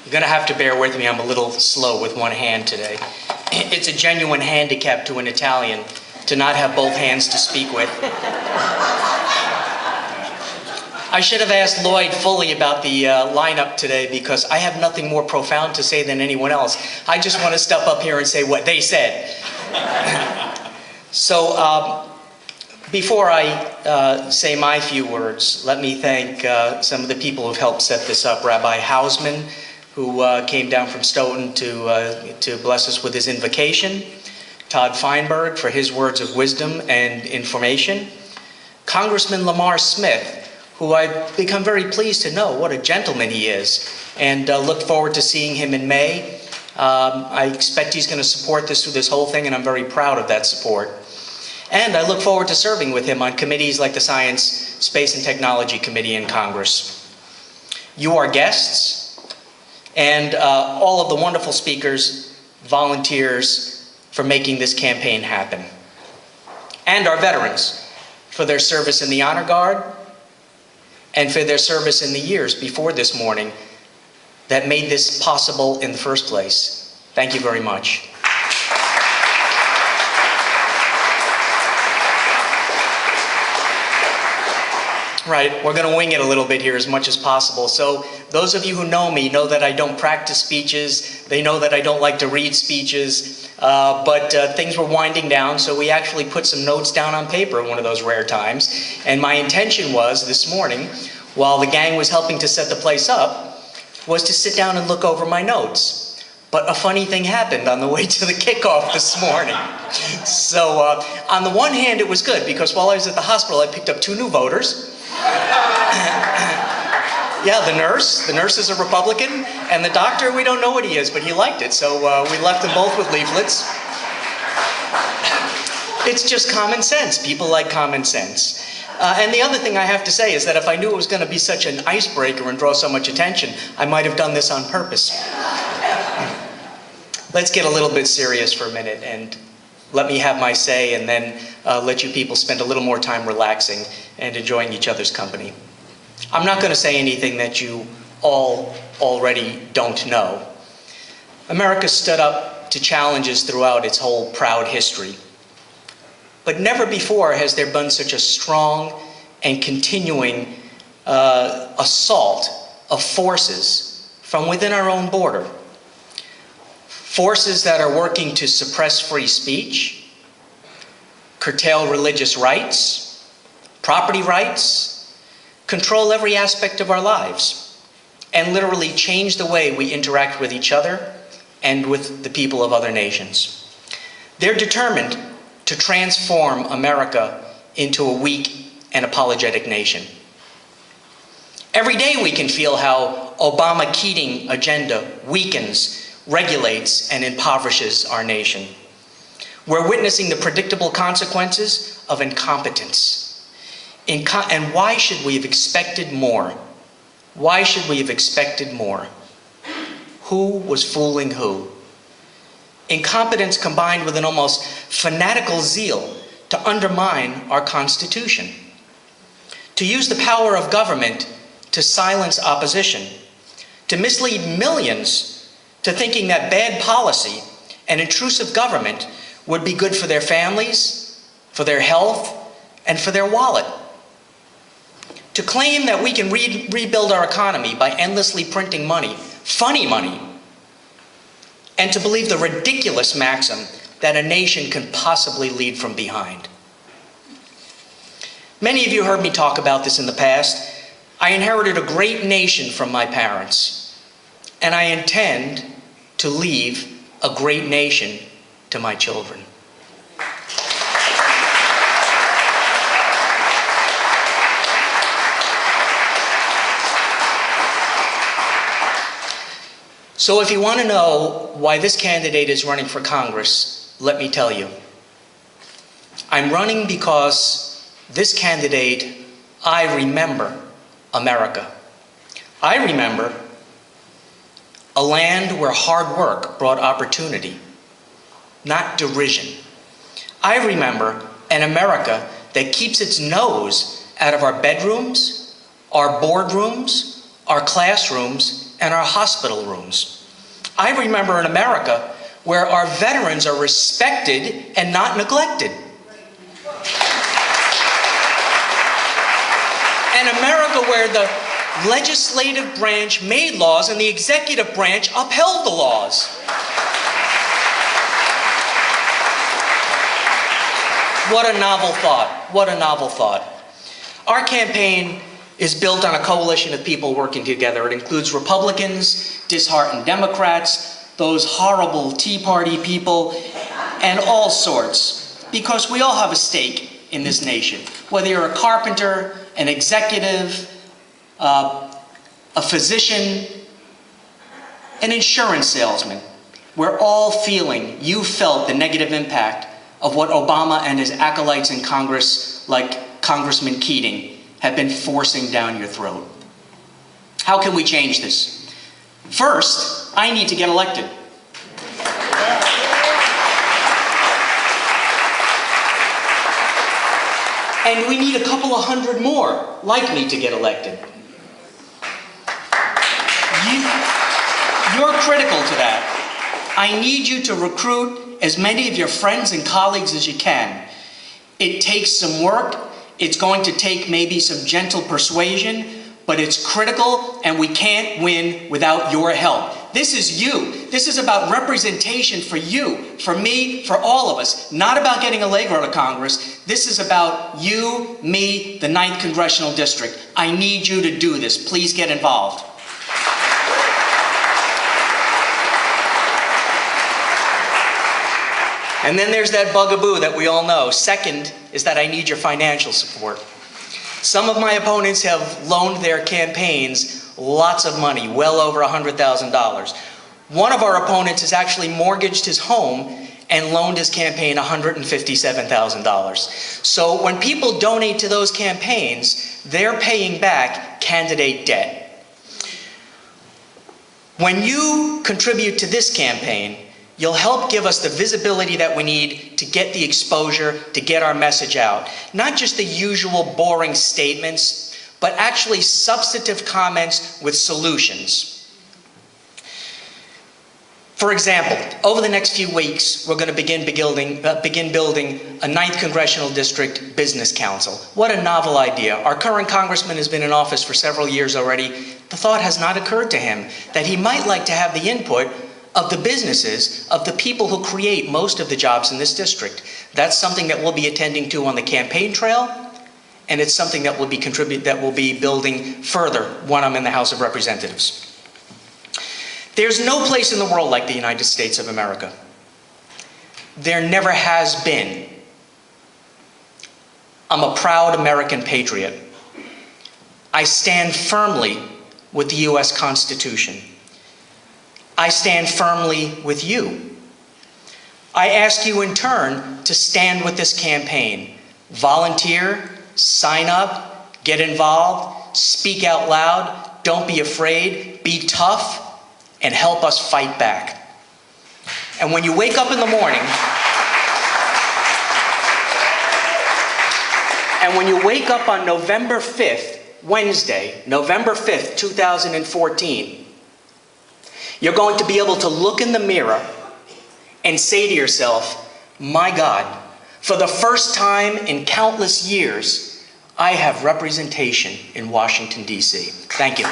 You're going to have to bear with me. I'm a little slow with one hand today. It's a genuine handicap to an Italian to not have both hands to speak with. I should have asked Lloyd Foley about the lineup today because I have nothing more profound to say than anyone else. I just want to step up here and say what they said. So before I say my few words, let me thank some of the people who've helped set this up. Rabbi Hausman, who came down from Stoughton to bless us with his invocation. Todd Feinberg for his words of wisdom and information. Congressman Lamar Smith, who I've become very pleased to know what a gentleman he is, and look forward to seeing him in May. I expect he's going to support this whole thing, and I'm very proud of that support. And I look forward to serving with him on committees like the Science, Space, and Technology Committee in Congress. You are guests, and all of the wonderful speakers, volunteers for making this campaign happen. And our veterans for their service in the Honor Guard, and for their service in the years before this morning that made this possible in the first place. Thank you very much. Right, we're going to wing it a little bit here as much as possible. So those of you who know me know that I don't practice speeches. They know that I don't like to read speeches. But things were winding down, so we actually put some notes down on paper in one of those rare times. And my intention was, this morning, while the gang was helping to set the place up, was to sit down and look over my notes. But a funny thing happened on the way to the kickoff this morning. So on the one hand, it was good, because while I was at the hospital, I picked up 2 new voters. Yeah, the nurse is a Republican, and the doctor, we don't know what he is, but he liked it, so we left them both with leaflets. It's just common sense. People like common sense. And the other thing I have to say is that if I knew it was going to be such an icebreaker and draw so much attention, I might have done this on purpose. Let's get a little bit serious for a minute and let me have my say, and then let you people spend a little more time relaxing and enjoying each other's company. I'm not going to say anything that you all already don't know. America stood up to challenges throughout its whole proud history. But never before has there been such a strong and continuing assault of forces from within our own border. Forces that are working to suppress free speech, curtail religious rights, property rights, control every aspect of our lives, and literally change the way we interact with each other and with the people of other nations. They're determined to transform America into a weak and apologetic nation. Every day we can feel how Obama-Keating agenda weakens, regulates, and impoverishes our nation. We're witnessing the predictable consequences of incompetence. And why should we have expected more? Why should we have expected more? Who was fooling who? Incompetence combined with an almost fanatical zeal to undermine our Constitution, to use the power of government to silence opposition, to mislead millions to thinking that bad policy and intrusive government would be good for their families, for their health, and for their wallet. To claim that we can rebuild our economy by endlessly printing money, funny money, and to believe the ridiculous maxim that a nation can possibly lead from behind. Many of you heard me talk about this in the past. I inherited a great nation from my parents, and I intend to leave a great nation to my children. So if you want to know why this candidate is running for Congress, let me tell you. I'm running because this candidate, I remember America. I remember a land where hard work brought opportunity, not derision. I remember an America that keeps its nose out of our bedrooms, our boardrooms, our classrooms, and our hospital rooms. I remember in America where our veterans are respected and not neglected. An America where the legislative branch made laws and the executive branch upheld the laws. What a novel thought. What a novel thought. Our campaign is built on a coalition of people working together. It includes Republicans, disheartened Democrats, those horrible Tea Party people, and all sorts, because we all have a stake in this nation. Whether you're a carpenter, an executive, a physician, an insurance salesman, we're all feeling, you felt the negative impact of what Obama and his acolytes in Congress, like Congressman Keating, have been forcing down your throat. How can we change this? First, I need to get elected. And we need a couple of hundred more like me to get elected. You're critical to that. I need you to recruit as many of your friends and colleagues as you can. It takes some work. It's going to take maybe some gentle persuasion, but it's critical, and we can't win without your help. This is you. This is about representation for you, for me, for all of us. Not about getting Alliegro to Congress. This is about you, me, the 9th Congressional District. I need you to do this. Please get involved. And then there's that bugaboo that we all know. Second is that I need your financial support. Some of my opponents have loaned their campaigns lots of money, well over $100,000. One of our opponents has actually mortgaged his home and loaned his campaign $157,000. So when people donate to those campaigns, they're paying back candidate debt. When you contribute to this campaign, you'll help give us the visibility that we need to get the exposure, to get our message out. Not just the usual boring statements, but actually substantive comments with solutions. For example, over the next few weeks, we're going to begin building a 9th Congressional District Business Council. What a novel idea. Our current congressman has been in office for several years already. The thought has not occurred to him that he might like to have the input of the businesses, of the people who create most of the jobs in this district. That's something that we'll be attending to on the campaign trail, and it's something that will be building further when I'm in the House of Representatives. There's no place in the world like the United States of America. There never has been. I'm a proud American patriot. I stand firmly with the U.S. Constitution. I stand firmly with you. I ask you in turn to stand with this campaign. Volunteer, sign up, get involved, speak out loud, don't be afraid, be tough, and help us fight back. And when you wake up in the morning, and when you wake up on November 5th, Wednesday, November 5th, 2014, you're going to be able to look in the mirror and say to yourself, my God, for the first time in countless years, I have representation in Washington, D.C. Thank you.